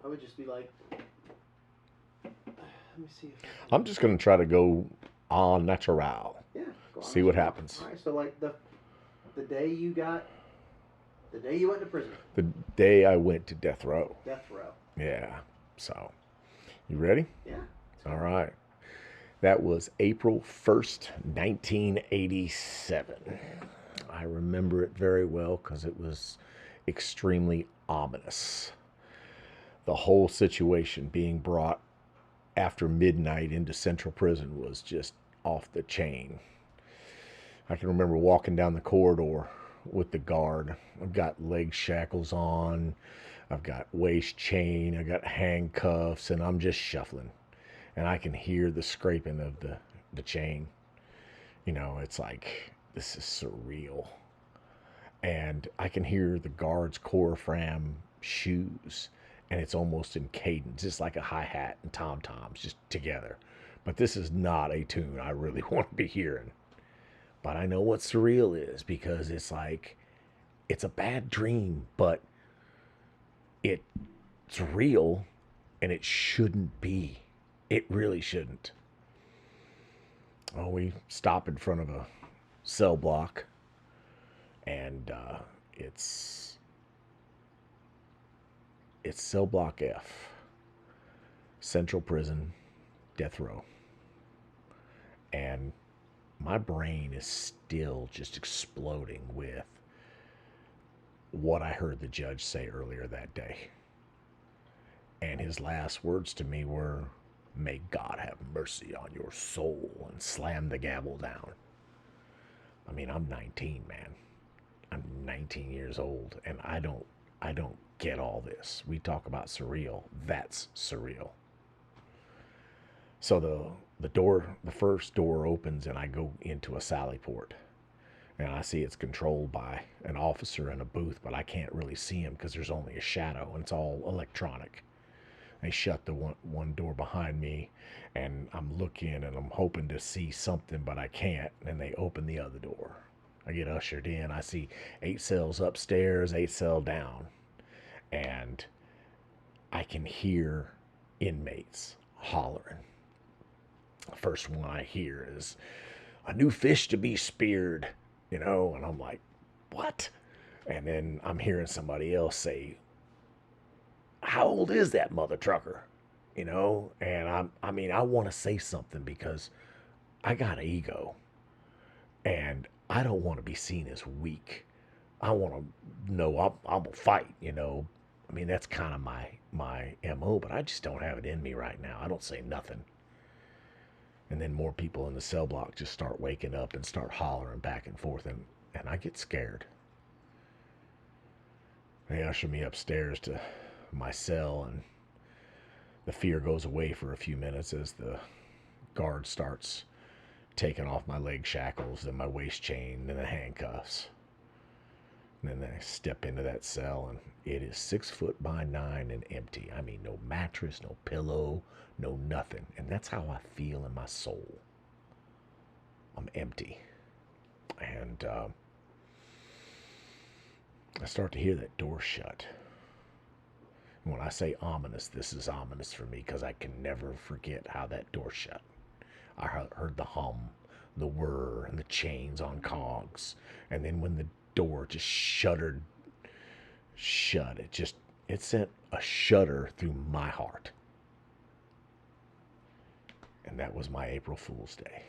I would just be like, let me see if I'm just going to try to go on natural. yeah, go on See as what you want. happens. All right, so like the day you got the day you went to prison, The day I went to death row. death row. Yeah. So, you ready? Yeah. All right. That was April 1st, 1987. I remember it very well because it was extremely ominous. The whole situation being brought after midnight into Central Prison was just off the chain. I can remember walking down the corridor with the guard. I've got leg shackles on, I've got waist chain, I've got handcuffs, and I'm just shuffling. And I can hear the scraping of the chain. You know, it's like, this is surreal. And I can hear the guard's Corfram shoes, and it's almost in cadence, just like a hi-hat and tom-toms just together. But this is not a tune I really want to be hearing. But I know what surreal is because it's like, it's a bad dream, but it's real and it shouldn't be. It really shouldn't. Oh, we stop in front of a cell block, and it's it's cell block F, Central Prison, death row, and my brain is still just exploding with what I heard the judge say earlier that day. And his last words to me were, "May God have mercy on your soul," and slammed the gavel down. I mean, I'm 19, man. I'm 19 years old, and I don't get all this. We talk about surreal. That's surreal. So the first door opens, and I go into a sally port, and I see it's controlled by an officer in a booth, but I can't really see him because there's only a shadow, and it's all electronic. They shut the one door behind me, and I'm looking and I'm hoping to see something, but I can't. And they open the other door. I get ushered in. I see 8 cells upstairs, 8 cell down, and I can hear inmates hollering. The first one I hear is, "A new fish to be speared," and I'm like, "What?" And then I'm hearing somebody else say, "How old is that mother trucker?" And I mean, I want to say something because I got an ego, and I don't want to be seen as weak. I want to know I'm gonna fight. I mean, that's kind of my mo, but I just don't have it in me right now. I don't say nothing, and then more people in the cell block just start waking up and start hollering back and forth, and I get scared. They usher me upstairs to my cell, and the fear goes away for a few minutes as the guard starts taking off my leg shackles and my waist chain and the handcuffs. And then I step into that cell, and it is 6 foot by 9 and empty. I mean, no mattress, no pillow, no nothing. And that's how I feel in my soul. I'm empty. And I start to hear that door shut. And when I say ominous, this is ominous for me because I can never forget how that door shut. I heard the hum, the whir, and the chains on cogs. And then when the door just shuddered shut, it sent a shudder through my heart. And that was my April Fool's Day.